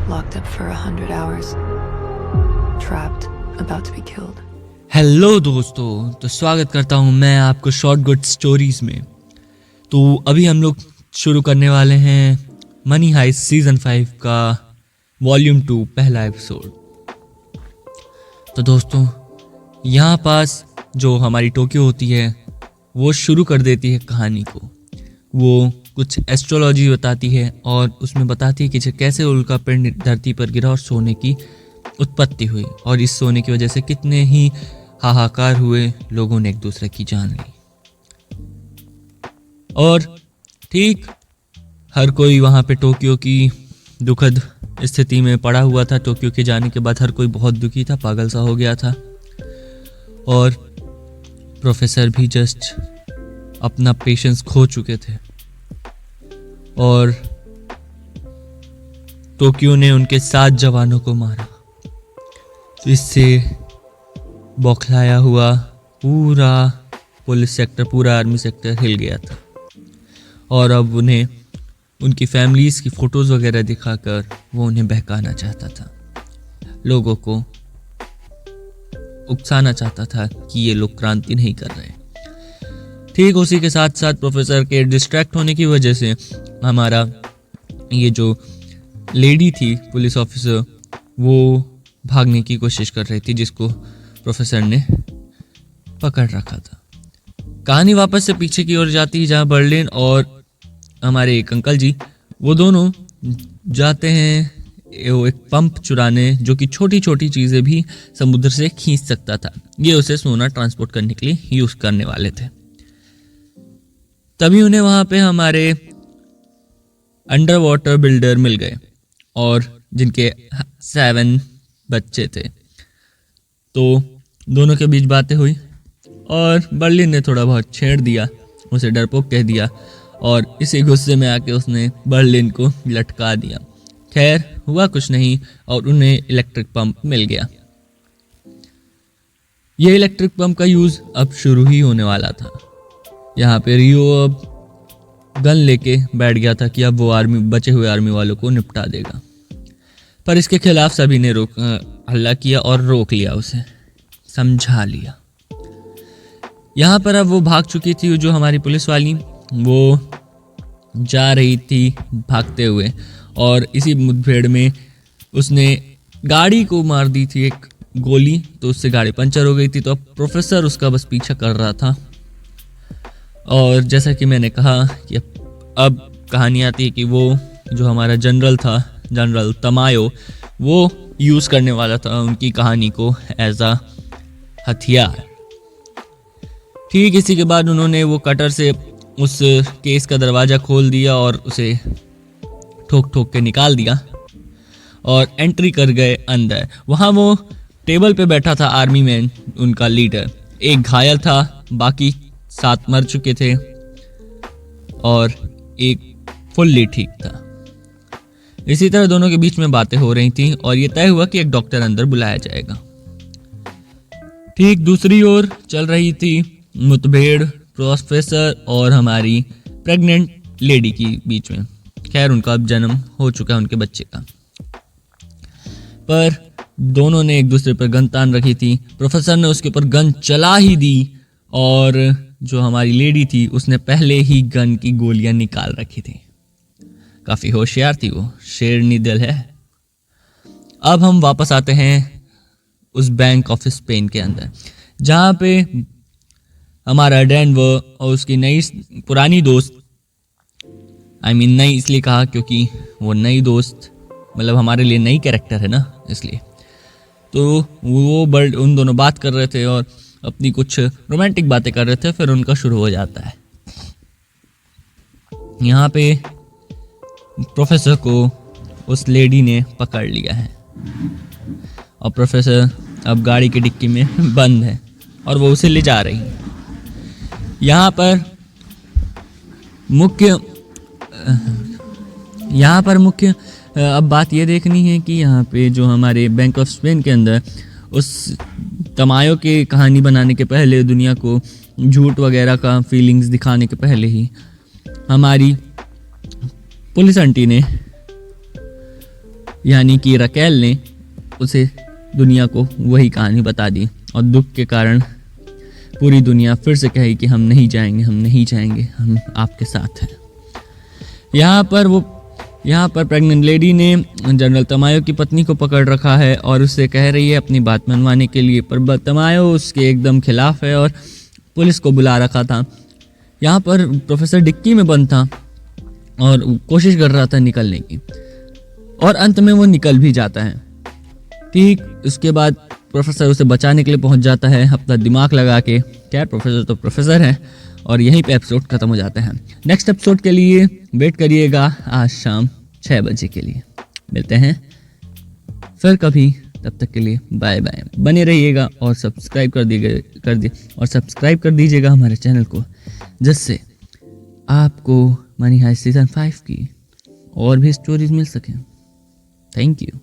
locked up for 100 hours, trapped, about to be killed. Hello दोस्तों, तो स्वागत करता हूँ मैं आपको शॉर्ट गुड स्टोरीज में। तो अभी हम लोग शुरू करने वाले हैं मनी हाइस्ट सीजन 5 का वॉल्यूम 2 पहला एपिसोड। तो दोस्तों, यहाँ पास जो हमारी टोक्यो होती है वो शुरू कर देती है कहानी को। वो कुछ एस्ट्रोलॉजी बताती है और उसमें बताती है कि कैसे उल्का पिंड धरती पर गिरा और सोने की उत्पत्ति हुई, और इस सोने की वजह से कितने ही हाहाकार हुए, लोगों ने एक दूसरे की जान ली। और ठीक हर कोई वहाँ पे टोक्यो की दुखद स्थिति में पड़ा हुआ था। टोक्यो के जाने के बाद हर कोई बहुत दुखी था, पागल सा हो गया था। और प्रोफेसर भी जस्ट अपना पेशेंस खो चुके थे, और टोक्यो ने उनके 7 जवानों को मारा। तो इससे बौखलाया हुआ पूरा पुलिस सेक्टर, पूरा आर्मी सेक्टर हिल गया था। और अब उन्हें उनकी फैमिलीज़ की फ़ोटोज़ वगैरह दिखाकर वो उन्हें बहकाना चाहता था, लोगों को उकसाना चाहता था कि ये लोग क्रांति नहीं कर रहे। ठीक उसी के साथ साथ प्रोफेसर के डिस्ट्रैक्ट होने की वजह से हमारा ये जो लेडी थी पुलिस ऑफिसर, वो भागने की कोशिश कर रही थी, जिसको प्रोफेसर ने पकड़ रखा था। कहानी वापस से पीछे की ओर जाती है, जहाँ बर्लिन और हमारे एक अंकल जी, वो दोनों जाते हैं वो एक पंप चुराने, जो कि छोटी छोटी चीज़ें भी समुद्र से खींच सकता था। ये उसे सोना ट्रांसपोर्ट करने के लिए यूज़ करने वाले थे। तभी उन्हें वहाँ पे हमारे अंडर वाटर बिल्डर मिल गए, और जिनके 7 बच्चे थे। तो दोनों के बीच बातें हुई, और बर्लिन ने थोड़ा बहुत छेड़ दिया, उसे डरपोक कह दिया, और इसी गुस्से में आके उसने बर्लिन को लटका दिया। खैर हुआ कुछ नहीं, और उन्हें इलेक्ट्रिक पंप मिल गया। यह इलेक्ट्रिक पंप का यूज़ अब शुरू ही होने वाला था। यहाँ पे रियो अब गन लेके बैठ गया था कि अब वो बचे हुए आर्मी वालों को निपटा देगा। पर इसके खिलाफ सभी ने हल्ला किया और रोक लिया, उसे समझा लिया। यहाँ पर अब वो भाग चुकी थी, जो हमारी पुलिस वाली, वो जा रही थी भागते हुए, और इसी मुठभेड़ में उसने गाड़ी को मार दी थी एक गोली, तो उससे गाड़ी पंचर हो गई थी। तो अब प्रोफेसर उसका बस पीछा कर रहा था। और जैसा कि मैंने कहा कि अब कहानी आती है कि वो जो हमारा जनरल था, जनरल तमायो, वो यूज़ करने वाला था उनकी कहानी को एज अ हथियार। ठीक इसी के बाद उन्होंने वो कटर से उस केस का दरवाज़ा खोल दिया और उसे ठोक ठोक के निकाल दिया, और एंट्री कर गए अंदर। वहाँ वो टेबल पे बैठा था आर्मी मैन, उनका लीडर। एक घायल था, बाकी 7 मर चुके थे, और एक फुल्ली ठीक था। इसी तरह दोनों के बीच में बातें हो रही थी, और ये तय हुआ कि एक डॉक्टर अंदर बुलाया जाएगा। ठीक दूसरी ओर चल रही थी मुठभेड़ प्रोफेसर और हमारी प्रेग्नेंट लेडी की बीच में। खैर उनका अब जन्म हो चुका है, उनके बच्चे का। पर दोनों ने एक दूसरे पर गन तान रखी थी। प्रोफेसर ने उसके ऊपर गन चला ही दी, और जो हमारी लेडी थी उसने पहले ही गन की गोलियां निकाल रखी थी। काफ़ी होशियार थी वो, शेरनी दिल है। अब हम वापस आते हैं उस बैंक ऑफ स्पेन के अंदर, जहाँ पे हमारा डेनवर और उसकी नई पुरानी दोस्त, नई इसलिए कहा क्योंकि वो नई दोस्त मतलब हमारे लिए नई कैरेक्टर है ना, इसलिए। तो वो उन दोनों बात कर रहे थे और अपनी कुछ रोमांटिक बातें कर रहे थे। फिर उनका शुरू हो जाता है। यहाँ पे प्रोफेसर को उस लेडी ने पकड़ लिया है, और प्रोफेसर अब गाड़ी की डिक्की में बंद है, और वो उसे ले जा रही है। यहाँ पर मुख्य अब बात ये देखनी है कि यहाँ पे जो हमारे बैंक ऑफ स्पेन के अंदर उस तमायो के कहानी बनाने के पहले, दुनिया को झूठ वगैरह का फीलिंग्स दिखाने के पहले ही, हमारी पुलिस आंटी ने यानी कि रकेल ने उसे दुनिया को वही कहानी बता दी और दुख के कारण पूरी दुनिया फिर से कही कि हम नहीं जाएंगे, हम नहीं जाएंगे, हम आपके साथ हैं। यहाँ पर प्रेग्नेंट लेडी ने जनरल तमायो की पत्नी को पकड़ रखा है और उससे कह रही है अपनी बात मनवाने के लिए, पर तमायो उसके एकदम खिलाफ है और पुलिस को बुला रखा था। यहाँ पर प्रोफेसर डिक्की में बंद था और कोशिश कर रहा था निकलने की और अंत में वो निकल भी जाता है। ठीक उसके बाद प्रोफेसर उसे बचाने के लिए पहुंच जाता है अपना दिमाग लगा के। खैर प्रोफेसर तो प्रोफेसर है और यहीं पे एपिसोड खत्म हो जाते हैं। नेक्स्ट एपिसोड के लिए वेट करिएगा आज शाम 6 बजे के लिए। मिलते हैं फिर कभी, तब तक के लिए बाय बाय। बने रहिएगा और सब्सक्राइब कर दीजिएगा हमारे चैनल को, जिससे आपको मनी हाइस्ट सीजन 5 की और भी स्टोरीज मिल सकें। Thank you.